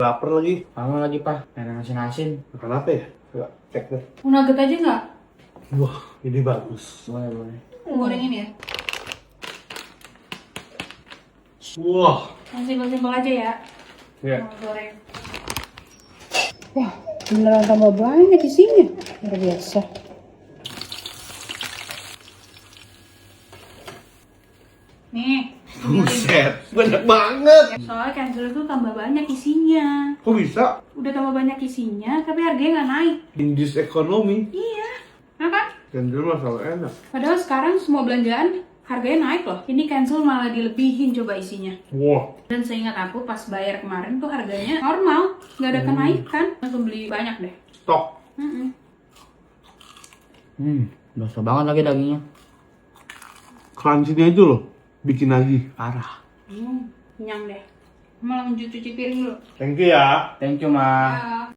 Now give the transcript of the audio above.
Lapar lagi. Kamu lagi, Pak. Pengen asin-asin. Makan apa ya? Coba cek deh. Mau nugget aja nggak? Wah, ini bagus. Boleh. Gorengin ya? Wah. Yang simpel-simpel aja ya. Ya. Mau goreng. Wah, beneran tambah banyak isinya. Luar biasa. Nih. Buset, banyak banget. Soalnya cancel itu tambah banyak isinya. Kok bisa? Udah tambah banyak isinya, tapi harganya nggak naik. Indis ekonomi. Iya. Kenapa? Cancel masalah enak. Padahal sekarang semua belanjaan harganya naik loh. Ini cancel malah dilebihin coba isinya. Wah. Dan seingat aku pas bayar kemarin tuh harganya normal, nggak ada kenaikan. Langsung beli banyak deh. Stok. Basah banget lagi dagingnya. Crunchy-nya itu loh. Bikin lagi. Parah. Kenyang deh. Malah lanjut cuci piring dulu. Thank you ya. Thank you, Ma. Ya.